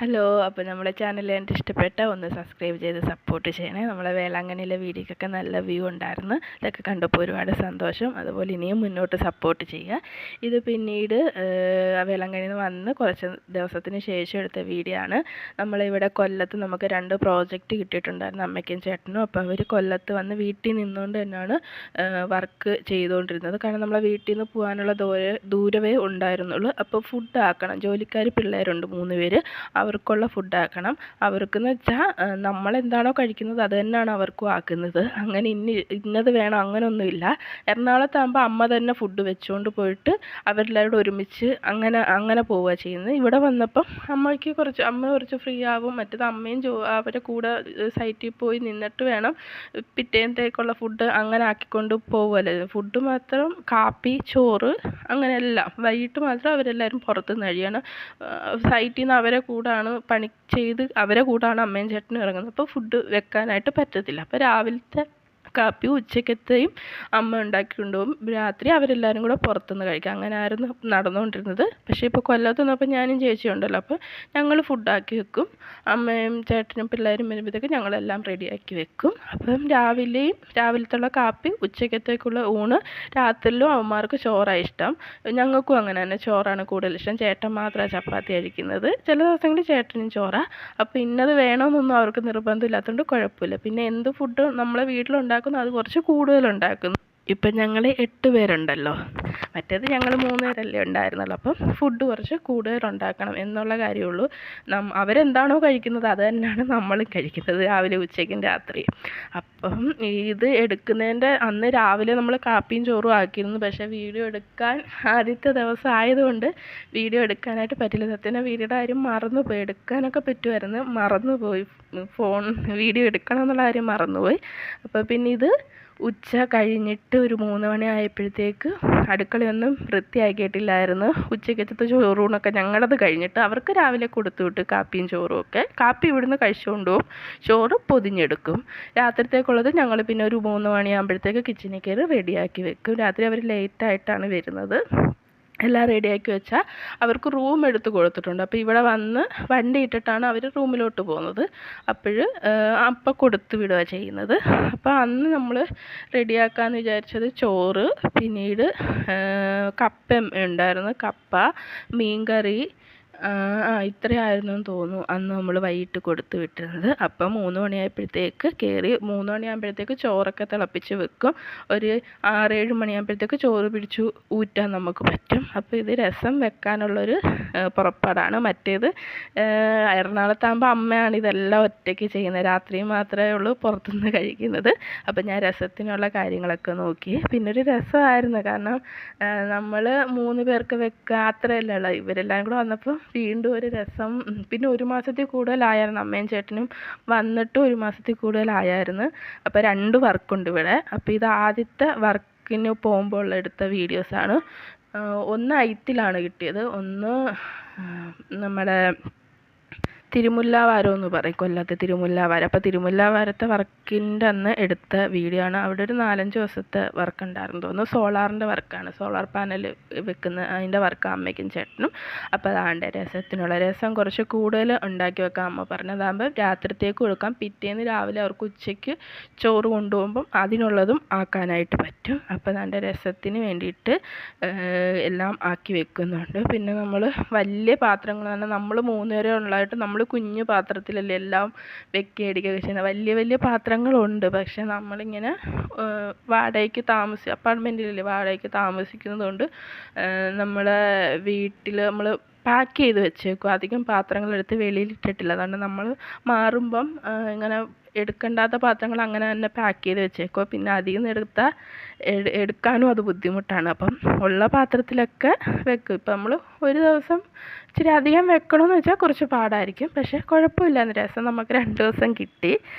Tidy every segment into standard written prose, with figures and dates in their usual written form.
Hello, അപ്പോൾ നമ്മുടെ channel എൻ്റെ ഇഷ്ടപ്പെട്ട ഒന്ന് സബ്സ്ക്രൈബ് ചെയ്ത് സപ്പോർട്ട് ചെയ്യണേ. നമ്മളെ വേളാങ്കണ്ണിയിലെ വീഡിയോക്കൊക്കെ നല്ല വ്യൂ ഉണ്ടായിരുന്നു. ഇതൊക്കെ കണ്ടപ്പോൾ ഒരുപാട് സന്തോഷം. അതുപോലെ ഇനിയും മുന്നോട്ട് സപ്പോർട്ട് ചെയ്യുക. ഇത് പിന്നീട് വേളാങ്കണ്ണിയിൽ നിന്ന് വന്ന് കുറച്ച് ദിവസത്തിന് ശേഷം എടുത്ത വീഡിയോ ആണ്. നമ്മളിവിടെ കൊല്ലത്ത് നമുക്ക് 2 പ്രോജക്റ്റ് കിട്ടിയിട്ടുണ്ടായിരുന്നു, അമ്മയ്ക്കും ചേട്ടനും. അപ്പോൾ അവർ കൊല്ലത്ത് വന്ന് വീട്ടിൽ നിന്നുകൊണ്ട് തന്നെയാണ് വർക്ക് ചെയ്തുകൊണ്ടിരുന്നത്. കാരണം നമ്മളെ വീട്ടിൽ നിന്ന് പോകാനുള്ള ദൂരമേ ഉണ്ടായിരുന്നുള്ളൂ. അപ്പോൾ ഫുഡ് ആക്കണം, ജോലിക്കാർ പിള്ളേരുണ്ട് 3 പേര്, അവർക്കുള്ള ഫുഡ് ആക്കണം. അവർക്കെന്ന് വെച്ചാൽ നമ്മളെന്താണോ കഴിക്കുന്നത് അത് തന്നെയാണ് അവർക്കും ആക്കുന്നത്. അങ്ങനെ ഇന്നത് വേണം അങ്ങനെയൊന്നുമില്ല. എറണാകുളത്താകുമ്പോൾ അമ്മ തന്നെ ഫുഡ് വെച്ചുകൊണ്ട് പോയിട്ട് അവരെല്ലാവരും ഒരുമിച്ച് അങ്ങനെ പോവുക ചെയ്യുന്നത്. ഇവിടെ വന്നപ്പം അമ്മ കുറച്ച് ഫ്രീ ആവും. മറ്റേത് അമ്മയും അവരെ കൂടെ സൈറ്റിൽ പോയി നിന്നിട്ട് വേണം പിറ്റേന്നത്തേക്കുള്ള ഫുഡ് അങ്ങനെ ആക്കിക്കൊണ്ട് പോകുമല്ലോ. ഫുഡ് മാത്രം കാപ്പി, ചോറ്, അങ്ങനെയെല്ലാം വൈകിട്ട് മാത്രം അവരെല്ലാവരും പുറത്തുനിന്ന് കഴിയാണ്. സൈറ്റിൽ നിന്ന് അവരെ കൂടാണ് പണി ചെയ്ത് അവരെ കൂടാണ് അമ്മയും ചേട്ടനും ഇറങ്ങുന്നത്. അപ്പോൾ ഫുഡ് വെക്കാനായിട്ട് പറ്റത്തില്ല. അപ്പോൾ രാവിലത്തെ കാപ്പി ഉച്ചക്കത്തെയും അമ്മ ഉണ്ടാക്കി കൊണ്ടുപോകും. രാത്രി അവരെല്ലാവരും കൂടെ പുറത്തുനിന്ന് കഴിക്കും. അങ്ങനെ ആയിരുന്നു നടന്നുകൊണ്ടിരുന്നത്. പക്ഷേ ഇപ്പോൾ കൊല്ലത്ത് നിന്നപ്പോൾ ഞാനും ചേച്ചിയും ഉണ്ടല്ലോ, അപ്പോൾ ഞങ്ങൾ ഫുഡാക്കി വെക്കും. അമ്മയും ചേട്ടനും പിള്ളേരും വരുമ്പോഴത്തേക്ക് ഞങ്ങളെല്ലാം റെഡിയാക്കി വെക്കും. അപ്പം രാവിലത്തുള്ള കാപ്പി, ഉച്ചക്കത്തേക്കുള്ള ഊണ്, രാത്രിയിലും അവന്മാർക്ക് ചോറാണ് ഇഷ്ടം. ഞങ്ങൾക്കും അങ്ങനെ തന്നെ ചോറാണ് കൂടുതൽ ഇഷ്ടം. ചേട്ടൻ മാത്രമാണ് ചപ്പാത്തി കഴിക്കുന്നത്. ചില ദിവസങ്ങളിൽ ചേട്ടനും ചോറാണ്. അപ്പോൾ ഇന്നത് വേണമെന്നൊന്നും അവർക്ക് നിർബന്ധമില്ലാത്തതുകൊണ്ട് കുഴപ്പമില്ല. പിന്നെ എന്ത് ഫുഡ് നമ്മളെ വീട്ടിലുണ്ടാക്കും അത് കുറച്ച് കൂടുതലുണ്ടാക്കുന്നു. ഇപ്പം ഞങ്ങൾ 8 പേരുണ്ടല്ലോ, മറ്റേത് ഞങ്ങൾ 3 പേരല്ലേ ഉണ്ടായിരുന്നുള്ളൂ. അപ്പം ഫുഡ് കുറച്ച് കൂടുതലുണ്ടാക്കണം എന്നുള്ള കാര്യമുള്ളൂ. അവരെന്താണോ കഴിക്കുന്നത് അത് തന്നെയാണ് നമ്മളും കഴിക്കുന്നത്, രാവിലെ ഉച്ചയ്ക്കും രാത്രിയും. അപ്പം ഇത് എടുക്കുന്നതിൻ്റെ അന്ന് രാവിലെ നമ്മൾ കാപ്പിയും ചോറും ആക്കിയിരുന്നു. പക്ഷേ വീഡിയോ എടുക്കാൻ ആദ്യത്തെ ദിവസം ആയതുകൊണ്ട് വീഡിയോ എടുക്കാനായിട്ട് പറ്റില്ല. സത്യം വീഡിയോയുടെ കാര്യം മറന്നുപോയി. എടുക്കാനൊക്കെ പറ്റുമായിരുന്നു, മറന്നുപോയി. വീഡിയോ എടുക്കണം എന്നുള്ള കാര്യം മറന്നുപോയി. അപ്പോൾ പിന്നെ ഇത് ഉച്ച കഴിഞ്ഞിട്ട് ഒരു 3 മണി ആയപ്പോഴത്തേക്ക് അടുക്കളയൊന്നും വൃത്തിയാക്കിയിട്ടില്ലായിരുന്നു. ഉച്ചക്കത്തെ ചോറൂണൊക്കെ ഞങ്ങളത് കഴിഞ്ഞിട്ട് അവർക്ക് രാവിലെ കൊടുത്തു വിട്ട് കാപ്പിയും ചോറും ഒക്കെ. കാപ്പി ഇവിടുന്ന് കഴിച്ചുകൊണ്ട് പോകും, ചോറ് പൊതിഞ്ഞെടുക്കും. രാത്രിത്തേക്കുള്ളത് ഞങ്ങൾ പിന്നെ ഒരു 3 മണിയാകുമ്പോഴത്തേക്ക് കിച്ചണിൽ കയറി റെഡിയാക്കി വെക്കും. രാത്രി അവർ ലേറ്റായിട്ടാണ് വരുന്നത്. എല്ലാം റെഡിയാക്കി വെച്ചാൽ അവർക്ക് റൂം എടുത്ത് കൊടുത്തിട്ടുണ്ട്. അപ്പോൾ ഇവിടെ വന്ന് വണ്ടി ഇട്ടിട്ടാണ് അവർ റൂമിലോട്ട് പോകുന്നത്. അപ്പം കൊടുത്ത് വിടുക ചെയ്യുന്നത്. അപ്പോൾ അന്ന് നമ്മൾ റെഡിയാക്കാമെന്ന് വിചാരിച്ചത് ചോറ്, പിന്നീട് കപ്പ ഉണ്ടായിരുന്നു, കപ്പ, മീൻകറി, ഇത്രയായിരുന്നു എന്ന് തോന്നുന്നു അന്ന് നമ്മൾ വൈകിട്ട് കൊടുത്ത് വിട്ടിരുന്നത്. അപ്പം 3 മണിയായപ്പോഴത്തേക്ക് കയറി. 3 മണിയാകുമ്പോഴത്തേക്ക് ചോറൊക്കെ തിളപ്പിച്ച് വെക്കും. ഒരു 6-7 മണിയാകുമ്പോഴത്തേക്ക് ചോറ് പിടിച്ച് ഊറ്റാൻ നമുക്ക് പറ്റും. അപ്പോൾ ഇത് രസം വെക്കാനുള്ളൊരു പുറപ്പാടാണ്. മറ്റേത് എറണാകുളത്താകുമ്പോൾ അമ്മയാണ് ഇതെല്ലാം ഒറ്റയ്ക്ക് ചെയ്യുന്നത്. രാത്രി മാത്രമേ ഉള്ളൂ പുറത്തുനിന്ന് കഴിക്കുന്നത്. അപ്പോൾ ഞാൻ രസത്തിനുള്ള കാര്യങ്ങളൊക്കെ നോക്കി. പിന്നൊരു രസമായിരുന്നു, കാരണം നമ്മൾ 3 പേർക്ക് വെക്കുക അത്രയല്ലേ ഉള്ളൂ. ഇവരെല്ലാം കൂടെ വന്നപ്പോൾ വീണ്ടും ഒരു രസം. പിന്നെ 1 മാസത്തിൽ കൂടുതലായിരുന്നു അമ്മയും ചേട്ടനും വന്നിട്ട്, 1 മാസത്തിൽ കൂടുതലായിരുന്നു. അപ്പോൾ 2 വർക്കുണ്ട് ഇവിടെ. അപ്പോൾ ഇത് ആദ്യത്തെ വർക്കിന് പോകുമ്പോൾ എടുത്ത വീഡിയോസാണ്. ഒന്ന് ഐത്തിലാണ് കിട്ടിയത്, ഒന്ന് നമ്മുടെ തിരുമുല്ലാവാരം എന്ന് പറയും, കൊല്ലത്തെ തിരുമുല്ലാവാരം. അപ്പോൾ തിരുമുല്ലാവാരത്തെ വർക്കിൻ്റെ അന്ന് എടുത്ത വീഡിയോ ആണ്. അവിടെ ഒരു 4-5 ദിവസത്തെ വർക്ക് ഉണ്ടായിരുന്നു തോന്നുന്നു. സോളാറിൻ്റെ വർക്കാണ്, സോളാർ പാനൽ വെക്കുന്ന അതിൻ്റെ വർക്ക് അമ്മയ്ക്കും ചേട്ടനും. അപ്പോൾ അതാണ്ട് രസം കുറച്ച് കൂടുതൽ ഉണ്ടാക്കി വെക്കാൻ അമ്മ പറഞ്ഞതാകുമ്പോൾ രാത്രിത്തേക്ക് കൊടുക്കാം. പിറ്റേന്ന് രാവിലെ അവർക്ക് ഉച്ചയ്ക്ക് ചോറ് കൊണ്ടുപോകുമ്പം അതിനുള്ളതും ആക്കാനായിട്ട് പറ്റും. അപ്പോൾ അതാണ്ട് രസത്തിന് വേണ്ടിയിട്ട് എല്ലാം ആക്കി വെക്കുന്നുണ്ട്. പിന്നെ നമ്മൾ വലിയ പാത്രങ്ങൾ തന്നെ, നമ്മൾ 3 പേരെ ഉള്ളതായിട്ട് നമ്മൾ കുഞ്ഞു പാത്രത്തിലല്ലേ എല്ലാം വെക്കുകയൊക്കെ ചെയ്യുന്നത്. വലിയ പാത്രങ്ങളുണ്ട്. പക്ഷെ നമ്മളിങ്ങനെ അപ്പാർട്ട്മെൻറ്റിലല്ലേ വാടകയ്ക്ക് താമസിക്കുന്നതുകൊണ്ട് നമ്മളെ വീട്ടിൽ നമ്മൾ പാക്ക് ചെയ്ത് വെച്ചേക്കും. അധികം പാത്രങ്ങളെടുത്ത് വെളിയിലിട്ടിട്ടില്ല. അതുകൊണ്ട് നമ്മൾ മാറുമ്പം ഇങ്ങനെ എടുക്കേണ്ടാത്ത പാത്രങ്ങൾ അങ്ങനെ തന്നെ പാക്ക് ചെയ്ത് വെച്ചേക്കുക. പിന്നെ അധികം എടുക്കാനും അത് ബുദ്ധിമുട്ടാണ്. അപ്പം ഉള്ള പാത്രത്തിലൊക്കെ വെക്കും. ഇപ്പം നമ്മൾ ഒരു ദിവസം ഇച്ചിരി അധികം വെക്കണമെന്ന് വെച്ചാൽ കുറച്ച് പാടായിരിക്കും. പക്ഷേ കുഴപ്പമില്ലായിരുന്നു. രസം നമുക്ക് 2 ദിവസം കിട്ടി.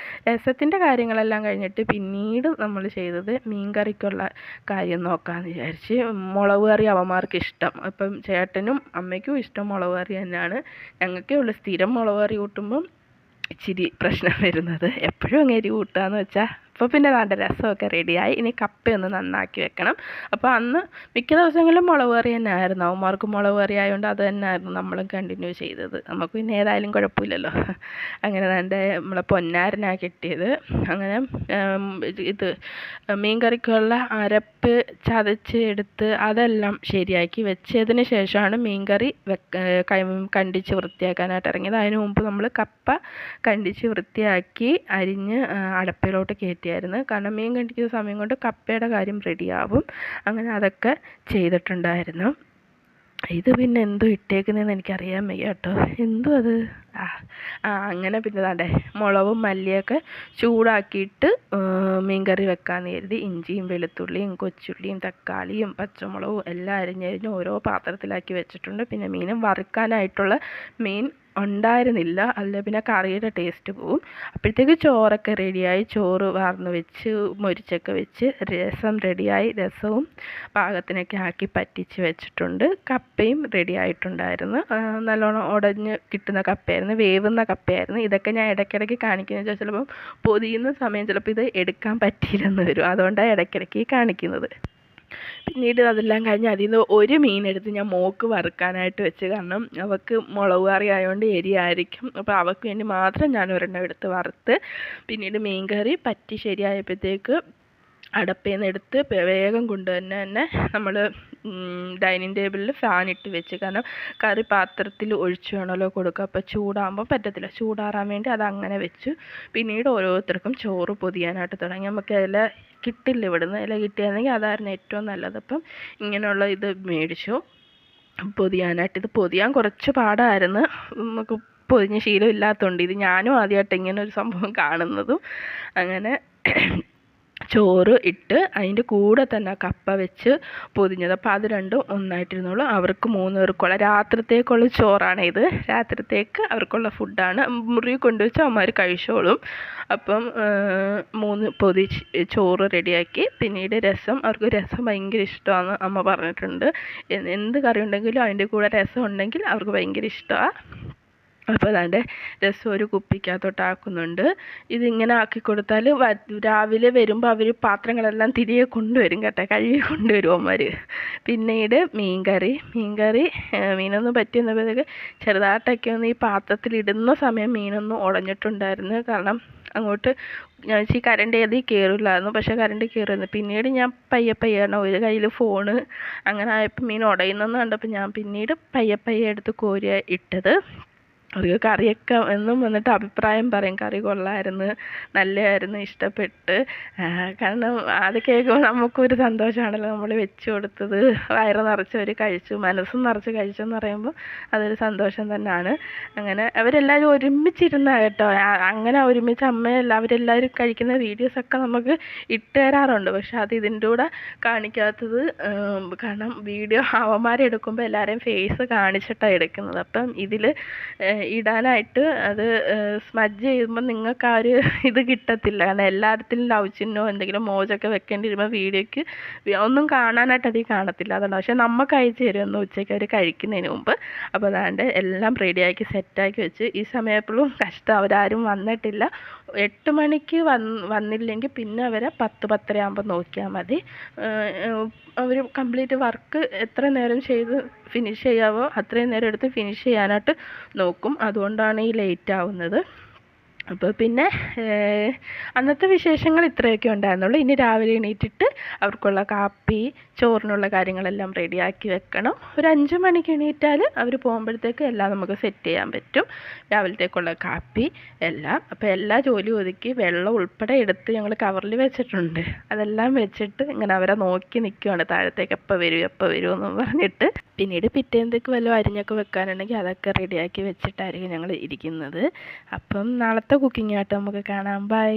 രസത്തിൻ്റെ കാര്യങ്ങളെല്ലാം കഴിഞ്ഞിട്ട് പിന്നീട് നമ്മൾ ചെയ്തത് മീൻ കറിക്കുള്ള കാര്യം നോക്കാമെന്ന് വിചാരിച്ച്. മുളക് കറി അവന്മാർക്ക് ഇഷ്ടം. അപ്പം ചേട്ടനും അമ്മയ്ക്കും ഇഷ്ടം മുളക് കറി തന്നെയാണ്. ഞങ്ങൾക്കേ ഉള്ളൂ സ്ഥിരം മുളക് കറി കൂട്ടുമ്പം ഇച്ചിരി പ്രശ്നം വരുന്നത്. എപ്പോഴും അങ്ങേരി കൂട്ടുകയെന്ന് വെച്ചാൽ അപ്പോൾ പിന്നെ അതിൻ്റെ രസമൊക്കെ റെഡിയായി. ഇനി കപ്പയൊന്ന് നന്നാക്കി വെക്കണം. അപ്പോൾ അന്ന് മിക്ക ദിവസങ്ങളിലും മുളക് കറി തന്നെ ആയിരുന്നു. അവന്മാർക്ക് മുളക് കറി ആയതുകൊണ്ട് അത് തന്നെയായിരുന്നു നമ്മളും കണ്ടിന്യൂ ചെയ്തത്. നമുക്ക് പിന്നെ ഏതായാലും കുഴപ്പമില്ലല്ലോ. അങ്ങനെ അതിൻ്റെ നമ്മളെ പൊന്നാരനാണ് കിട്ടിയത്. അങ്ങനെ ഇത് മീൻ കറിക്കുള്ള അരപ്പ് ചതച്ച് എടുത്ത് അതെല്ലാം ശരിയാക്കി വെച്ചതിന് ശേഷമാണ് മീൻ കറി കണ്ടിച്ച് വൃത്തിയാക്കാനായിട്ട് ഇറങ്ങിയത്. അതിന് മുമ്പ് നമ്മൾ കപ്പ കണ്ടിച്ച് വൃത്തിയാക്കി അരിഞ്ഞ് അടപ്പിലോട്ട് കയറ്റിയായിരുന്നു. കാരണം മീൻ കണ്ടിക്കുന്ന സമയം കൊണ്ട് കപ്പയുടെ കാര്യം റെഡിയാവും. അങ്ങനെ അതൊക്കെ ചെയ്തിട്ടുണ്ടായിരുന്നു. ഇത് പിന്നെ എന്തോ ഇട്ടേക്കുന്നതെന്ന് എനിക്കറിയാൻ വയ്യ കേട്ടോ. എന്തോ അത് അങ്ങനെ പിന്നെ താണ്ടേ മുളകും മല്ലിയൊക്കെ ചൂടാക്കിയിട്ട് മീൻ കറി വെക്കാമെന്ന് കരുതി ഇഞ്ചിയും വെളുത്തുള്ളിയും കൊച്ചുള്ളിയും തക്കാളിയും പച്ചമുളകും എല്ലാം അരിഞ്ഞരിഞ്ഞ് ഓരോ പാത്രത്തിലാക്കി വെച്ചിട്ടുണ്ട്. പിന്നെ മീനും വറുക്കാനായിട്ടുള്ള മീൻ ഉണ്ടായിരുന്നില്ല, അല്ല പിന്നെ കറിയുടെ ടേസ്റ്റ് പോവും. അപ്പോഴത്തേക്ക് ചോറൊക്കെ റെഡിയായി. ചോറ് വാർന്ന് വെച്ച് മൊരിച്ചൊക്കെ വെച്ച് രസം റെഡിയായി. രസവും പാകത്തിനൊക്കെ ആക്കി പറ്റിച്ച് വെച്ചിട്ടുണ്ട്. കപ്പയും റെഡി ആയിട്ടുണ്ടായിരുന്നു. നല്ലോണം ഉടഞ്ഞ് കിട്ടുന്ന കപ്പയായിരുന്നു, വേവുന്ന കപ്പയായിരുന്നു. ഇതൊക്കെ ഞാൻ ഇടയ്ക്കിടയ്ക്ക് കാണിക്കുന്നത് വെച്ചാൽ ചിലപ്പം പൊതിയുന്ന സമയം ചിലപ്പോൾ ഇത് എടുക്കാൻ പറ്റിയില്ലെന്ന് വരും. അതുകൊണ്ടാണ് ഇടയ്ക്കിടയ്ക്ക് കാണിക്കുന്നത്. പിന്നീട് അതെല്ലാം കഴിഞ്ഞ് അതിൽ നിന്ന് ഒരു മീനെടുത്ത് ഞാൻ മോൾക്ക് വറുക്കാനായിട്ട് വെച്ച്. കാരണം അവൾക്ക് മുളക് കറി ആയതുകൊണ്ട് എരിയായിരിക്കും. അപ്പോൾ അവൾക്ക് വേണ്ടി മാത്രം ഞാൻ ഒരെണ്ണം എടുത്ത് വറുത്ത്. പിന്നീട് മീൻ കറി പറ്റി ശരിയായപ്പോഴത്തേക്ക് അടപ്പിൽ നിന്ന് എടുത്ത് വേഗം തന്നെ നമ്മൾ ഡൈനിങ് ടേബിളിൽ ഫാൻ ഇട്ട് വെച്ച്. കാരണം കറി പാത്രത്തിൽ ഒഴിച്ച് വേണമല്ലോ കൊടുക്കുക. അപ്പോൾ ചൂടാകുമ്പോൾ പറ്റത്തില്ല. ചൂടാറാൻ വേണ്ടി അതങ്ങനെ വെച്ചു. പിന്നീട് ഓരോരുത്തർക്കും ചോറ് പൊതിയാനായിട്ട് തുടങ്ങി. നമുക്ക് ഇല കിട്ടില്ല ഇവിടുന്ന്. ഇല കിട്ടിയായിരുന്നെങ്കിൽ അതായിരുന്നു ഏറ്റവും നല്ലത്. അപ്പം ഇങ്ങനെയുള്ള ഇത് മേടിച്ചു പൊതിയാനായിട്ട്. ഇത് പൊതിയാൻ കുറച്ച് പാടായിരുന്നു. നമുക്ക് പൊതിഞ്ഞ ശീലം ഇല്ലാത്തതുകൊണ്ട് ഇത് ഞാനും ആദ്യമായിട്ട് ഇങ്ങനെ ഒരു സംഭവം കാണുന്നതും. അങ്ങനെ ചോറ് ഇട്ട് അതിൻ്റെ കൂടെ തന്നെ കപ്പ വെച്ച് പൊതിഞ്ഞത്. അപ്പോൾ അത് രണ്ടും ഒന്നായിട്ടിരുന്നുള്ളൂ. അവർക്ക് 3 പേർക്കുള്ള രാത്രിത്തേക്കുള്ള ചോറാണ് ഇത്. രാത്രിത്തേക്ക് അവർക്കുള്ള ഫുഡാണ്. മുറി കൊണ്ടുവച്ച് അവന്മാർ കഴിച്ചോളും. അപ്പം 3 പൊതി ചോറ് റെഡിയാക്കി. പിന്നീട് രസം, അവർക്ക് രസം ഭയങ്കര ഇഷ്ടമാണ് അമ്മ പറഞ്ഞിട്ടുണ്ട്. എന്ത് കറി ഉണ്ടെങ്കിലും അതിൻ്റെ കൂടെ രസം ഉണ്ടെങ്കിൽ അവർക്ക് ഭയങ്കര ഇഷ്ടമാണ്. അപ്പോൾ അതാണ്ട് രസം ഒരു കുപ്പിക്കകത്തോട്ട് ആക്കുന്നുണ്ട്. ഇതിങ്ങനെ ആക്കി കൊടുത്താൽ രാവിലെ വരുമ്പോൾ അവർ പാത്രങ്ങളെല്ലാം തിരികെ കൊണ്ടുവരും കേട്ടോ, കഴുകി കൊണ്ടുവരും അവന്മാർ. പിന്നീട് മീൻകറി മീനൊന്നും പറ്റിയെന്നപ്പോഴത്തേക്ക് ചെറുതായിട്ടൊക്കെ ഒന്ന് ഈ പാത്രത്തിലിടുന്ന സമയം മീനൊന്നും ഉടഞ്ഞിട്ടുണ്ടായിരുന്നു. കാരണം അങ്ങോട്ട് ഞാൻ വെച്ചാൽ കറണ്ട് ഏതി കയറില്ലായിരുന്നു. പക്ഷേ കറണ്ട് കയറുന്നു. പിന്നീട് ഞാൻ പയ്യെ ഒരു കയ്യിൽ ഫോണ് അങ്ങനെ ആയപ്പോൾ മീൻ ഉടയുന്നെന്ന് കണ്ടപ്പോൾ ഞാൻ പിന്നീട് പയ്യെ എടുത്ത് കോരിയ ഇട്ടത്. അവർക്ക് കറിയൊക്കെ എന്നും വന്നിട്ട് അഭിപ്രായം പറയും, കറി കൊള്ളായിരുന്നു, നല്ലതായിരുന്നു, ഇഷ്ടപ്പെട്ട്. കാരണം അത് കേൾക്കുമ്പോൾ നമുക്കൊരു സന്തോഷമാണല്ലോ, നമ്മൾ വെച്ച് കൊടുത്തത് വയറ് നിറച്ച് അവർ കഴിച്ചു, മനസ്സും നിറച്ച് കഴിച്ചു എന്ന് പറയുമ്പോൾ അതൊരു സന്തോഷം തന്നെയാണ്. അങ്ങനെ അവരെല്ലാവരും ഒരുമിച്ചിരുന്ന കേട്ടോ. അങ്ങനെ ഒരുമിച്ച് അവരെല്ലാവരും കഴിക്കുന്ന വീഡിയോസൊക്കെ നമുക്ക് ഇട്ട് തരാറുണ്ട്. പക്ഷെ അത് ഇതിൻ്റെ കൂടെ കാണിക്കാത്തത് കാരണം വീഡിയോ അവന്മാരെടുക്കുമ്പോൾ എല്ലാവരെയും ഫേസ് കാണിച്ചിട്ടാണ് എടുക്കുന്നത്. അപ്പം ഇതിൽ ഇടാനായിട്ട് അത് സ്മജ് ചെയ്യുമ്പോൾ നിങ്ങൾക്ക് ആ ഒരു ഇത് കിട്ടത്തില്ല. കാരണം എല്ലായിടത്തിലും ലവ് ചിഹ്നോ എന്തെങ്കിലും മോജൊക്കെ വെക്കേണ്ടി വരുമ്പോൾ വീഡിയോയ്ക്ക് ഒന്നും കാണാനായിട്ട് അതിൽ കാണത്തില്ല. അതുകൊണ്ട് പക്ഷേ നമുക്ക് അയച്ചു തരുമെന്ന് ഉച്ചയ്ക്ക് അവർ കഴിക്കുന്നതിന് മുമ്പ്. അപ്പോൾ അതാണ്ട് എല്ലാം റെഡിയാക്കി സെറ്റാക്കി വെച്ച്. ഈ സമയപ്പോഴും കഷ്ടം, അവരാരും വന്നിട്ടില്ല. 8 മണിക്ക് വന്നില്ലെങ്കിൽ പിന്നെ അവരെ 10-10:30 ആകുമ്പോൾ നോക്കിയാൽ മതി. അവർ കംപ്ലീറ്റ് വർക്ക് എത്ര നേരം ചെയ്ത് ഫിനിഷ് ചെയ്യാവോ അത്രയും നേരം എടുത്ത് ഫിനിഷ് ചെയ്യാനായിട്ട് നോക്കും. അതുകൊണ്ടാണ് ഈ ലേറ്റ് ആവുന്നത്. അപ്പോൾ പിന്നെ അന്നത്തെ വിശേഷങ്ങൾ ഇത്രയൊക്കെ ഉണ്ടായിരുന്നുള്ളൂ. ഇനി രാവിലെ എണീറ്റിട്ട് അവർക്കുള്ള കാപ്പി ചോറിനുള്ള കാര്യങ്ങളെല്ലാം റെഡിയാക്കി വെക്കണം. ഒരു 5 മണിക്ക് എണീറ്റാൽ അവർ പോകുമ്പോഴത്തേക്ക് എല്ലാം നമുക്ക് സെറ്റ് ചെയ്യാൻ പറ്റും. രാവിലത്തേക്കുള്ള കാപ്പി എല്ലാം. അപ്പോൾ എല്ലാ ജോലി ഒതുക്കി വെള്ളം ഉൾപ്പെടെ എടുത്ത് ഞങ്ങൾ കവറിൽ വെച്ചിട്ടുണ്ട്. അതെല്ലാം വെച്ചിട്ട് ഇങ്ങനെ അവരെ നോക്കി നിൽക്കുകയാണ്, താഴത്തേക്ക് എപ്പോൾ വരുമെന്ന് പറഞ്ഞിട്ട്. പിന്നീട് പിറ്റേന്നത്തേക്ക് വല്ലതും അരിഞ്ഞൊക്കെ വെക്കാനുണ്ടെങ്കിൽ അതൊക്കെ റെഡിയാക്കി വെച്ചിട്ടായിരിക്കും ഞങ്ങൾ ഇരിക്കുന്നത്. അപ്പം നാളത്തെ കുക്കിംഗ് ആയിട്ട് നമുക്ക് കാണാം. ബൈ.